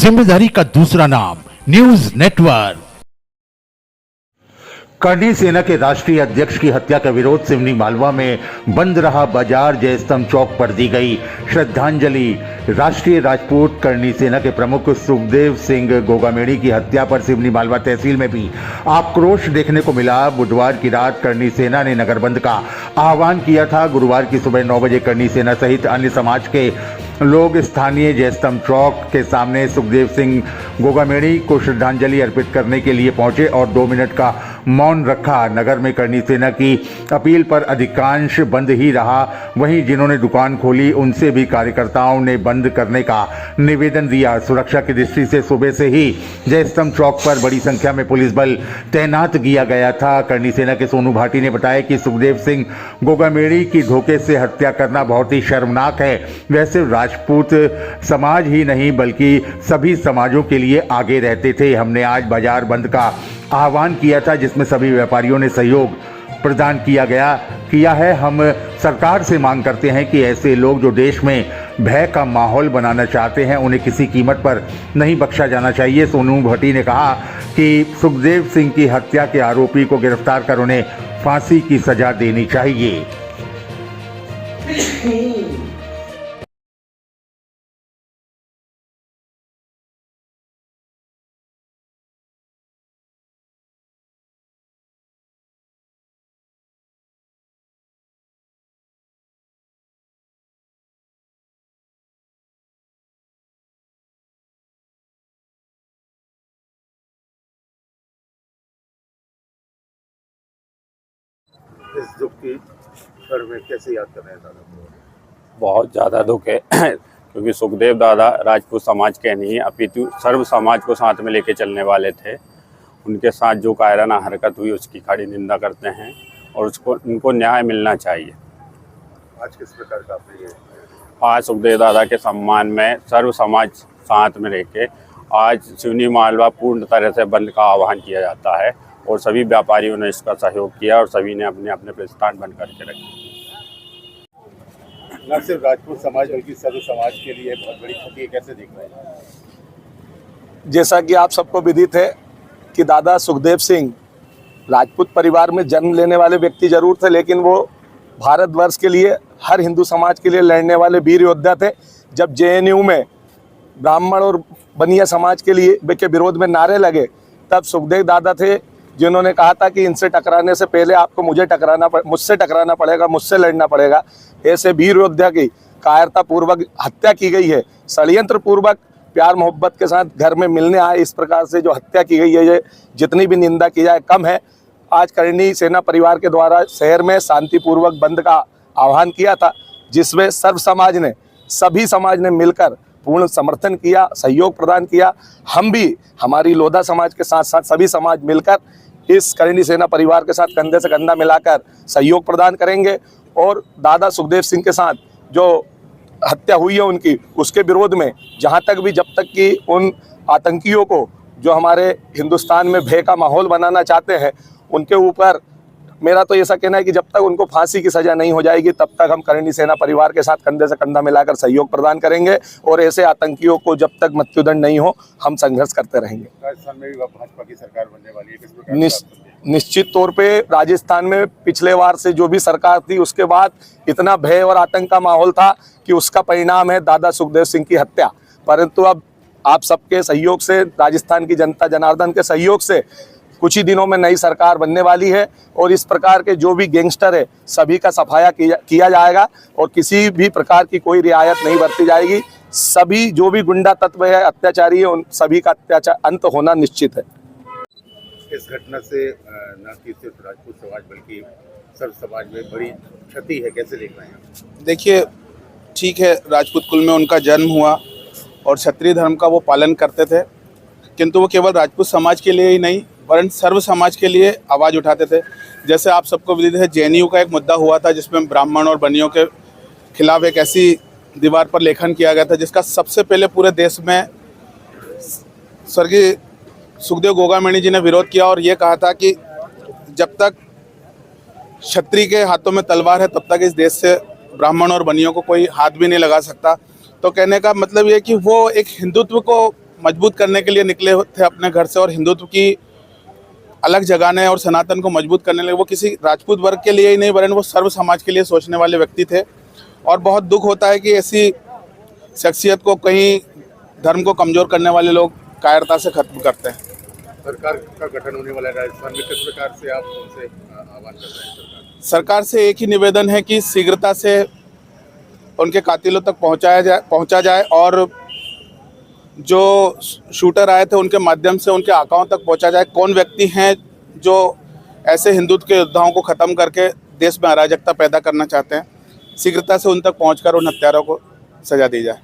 जिम्मेदारी का दूसरा नाम न्यूज नेटवर्क। करनी सेना के राष्ट्रीय अध्यक्ष की हत्या का विरोध सिवनी मालवा में बंद रहा बाजार जयस्तंभ चौक पर दी गई श्रद्धांजलि। राष्ट्रीय राजपूत करनी सेना के प्रमुख सुखदेव सिंह गोगामेड़ी की हत्या पर सिवनी मालवा तहसील में भी आक्रोश देखने को मिला। बुधवार की रात करनी सेना ने नगर बंद का आह्वान किया था। गुरुवार की सुबह 9 बजे करनी सेना सहित अन्य समाज के लोग स्थानीय जयस्तंभ चौक के सामने सुखदेव सिंह गोगामेड़ी को श्रद्धांजलि अर्पित करने के लिए पहुंचे और 2 मिनट का मौन रखा। नगर में करनी सेना की अपील पर अधिकांश बंद ही रहा। वहीं जिन्होंने दुकान खोली उनसे भी कार्यकर्ताओं ने बंद करने का निवेदन दिया। सुरक्षा की दृष्टि से सुबह से ही जयस्तंभ चौक पर बड़ी संख्या में पुलिस बल तैनात किया गया था। करनी सेना के सोनू भाटी ने बताया कि सुखदेव सिंह गोगामेड़ी की धोखे से हत्या करना बहुत ही शर्मनाक है। वह सिर्फ राजपूत समाज ही नहीं बल्कि सभी समाजों के लिए आगे रहते थे। हमने आज बाजार बंद का आह्वान किया था जिसमें सभी व्यापारियों ने सहयोग प्रदान किया है। हम सरकार से मांग करते हैं कि ऐसे लोग जो देश में भय का माहौल बनाना चाहते हैं उन्हें किसी कीमत पर नहीं बख्शा जाना चाहिए। सोनू भट्टी ने कहा कि सुखदेव सिंह की हत्या के आरोपी को गिरफ्तार कर उन्हें फांसी की सजा देनी चाहिए। इस दुख की क्षण में कैसे याद कर रहे हैं दादा को? बहुत ज़्यादा दुख है क्योंकि सुखदेव दादा राजपूत समाज के नहीं अपितु सर्व समाज को साथ में लेके चलने वाले थे। उनके साथ जो कायराना हरकत हुई उसकी कड़ी निंदा करते हैं और उनको न्याय मिलना चाहिए। आज किस प्रकार का आपने ये आज सुखदेव दादा के सम्मान में सर्व समाज साथ में रह के आज सिवनी मालवा पूर्ण तरह से बंद का आह्वान किया जाता है और सभी व्यापारियों ने इसका सहयोग किया और सभी ने अपने अपने प्रतिष्ठान बंद करके रखे। न सिर्फ राजपूत समाज बल्कि सर्व समाज के लिए बहुत बड़ी क्षति है, कैसे देख रहे हैं? जैसा कि आप सबको विदित है कि दादा सुखदेव सिंह राजपूत परिवार में जन्म लेने वाले व्यक्ति जरूर थे, लेकिन वो भारतवर्ष के लिए हर हिंदू समाज के लिए लड़ने वाले वीर योद्धा थे। जब जेएनयू में ब्राह्मण और बनिया समाज के विरोध में नारे लगे तब सुखदेव दादा थे जिन्होंने कहा था कि इनसे टकराने से पहले आपको मुझसे टकराना पड़ेगा, मुझसे लड़ना पड़ेगा। ऐसे वीर योद्धा की कायरता पूर्वक हत्या की गई है। षड्यंत्र पूर्वक प्यार मोहब्बत के साथ घर में मिलने आए इस प्रकार से जो हत्या की गई है, ये जितनी भी निंदा की जाए कम है। आज करनी सेना परिवार के द्वारा शहर में शांतिपूर्वक बंद का आह्वान किया था जिसमें सर्व समाज ने सभी समाज ने मिलकर पूर्ण समर्थन किया, सहयोग प्रदान किया। हम भी हमारी लोधा समाज के साथ साथ सभी समाज मिलकर इस करनी सेना परिवार के साथ कंधे से कंधा मिलाकर सहयोग प्रदान करेंगे और दादा सुखदेव सिंह के साथ जो हत्या हुई है उनकी उसके विरोध में जहां तक भी जब तक कि उन आतंकियों को जो हमारे हिंदुस्तान में भय का माहौल बनाना चाहते हैं उनके ऊपर मेरा तो ऐसा कहना है कि जब तक उनको फांसी की सजा नहीं हो जाएगी तब तक हम करनी सेना परिवार के साथ कंधे से कंधा मिलाकर सहयोग प्रदान करेंगे और ऐसे आतंकियों को जब तक मृत्युदंड नहीं हो हम संघर्ष करते रहेंगे। राजस्थान में भी भाजपा की सरकार बनने वाली है, किस प्रकार निश्चित तौर पे राजस्थान में पिछले बार से जो भी सरकार थी उसके बाद इतना भय और आतंक का माहौल था कि उसका परिणाम है दादा सुखदेव सिंह की हत्या। परंतु अब आप सबके सहयोग से, राजस्थान की जनता जनार्दन के सहयोग से कुछ ही दिनों में नई सरकार बनने वाली है और इस प्रकार के जो भी गैंगस्टर है सभी का सफाया किया जाएगा और किसी भी प्रकार की कोई रियायत नहीं बरती जाएगी। सभी जो भी गुंडा तत्व है, अत्याचारी है, उन सभी का अत्याचार अंत होना निश्चित है। इस घटना से न कि सिर्फ राजपूत समाज बल्कि सर्व समाज में बड़ी क्षति है, कैसे देख रहे हैं? देखिए, ठीक है, राजपूत कुल में उनका जन्म हुआ और क्षत्रिय धर्म का वो पालन करते थे, किंतु वो केवल राजपूत समाज के लिए ही नहीं वरन सर्व समाज के लिए आवाज़ उठाते थे। जैसे आप सबको विदित है जेएनयू का एक मुद्दा हुआ था जिसमें ब्राह्मण और बनियों के खिलाफ एक ऐसी दीवार पर लेखन किया गया था जिसका सबसे पहले पूरे देश में स्वर्गीय सुखदेव गोगामेड़ी जी ने विरोध किया और ये कहा था कि जब तक क्षत्रिय के हाथों में तलवार है तब तक इस देश से ब्राह्मण और बनियों को कोई हाथ भी नहीं लगा सकता। तो कहने का मतलब ये कि वो एक हिंदुत्व को मजबूत करने के लिए निकले थे अपने घर से और हिंदुत्व की अलग जगाने और सनातन को मजबूत करने लगे। वो किसी राजपूत वर्ग के लिए ही नहीं वरन वो सर्व समाज के लिए सोचने वाले व्यक्ति थे। और बहुत दुख होता है कि ऐसी शख्सियत को कहीं धर्म को कमज़ोर करने वाले लोग कायरता से खत्म करते हैं। सरकार का गठन होने वाला है राजस्थान में, किस प्रकार से आप उनसे आह्वान कर रहे हैं? सरकार से एक ही निवेदन है कि शीघ्रता से उनके कातिलों तक पहुंचा जाए और जो शूटर आए थे उनके माध्यम से उनके आकाओं तक पहुंचा जाए। कौन व्यक्ति हैं जो ऐसे हिंदुत्व के योद्धाओं को ख़त्म करके देश में अराजकता पैदा करना चाहते हैं, शीघ्रता से उन तक पहुंचकर उन हत्यारों को सजा दी जाए।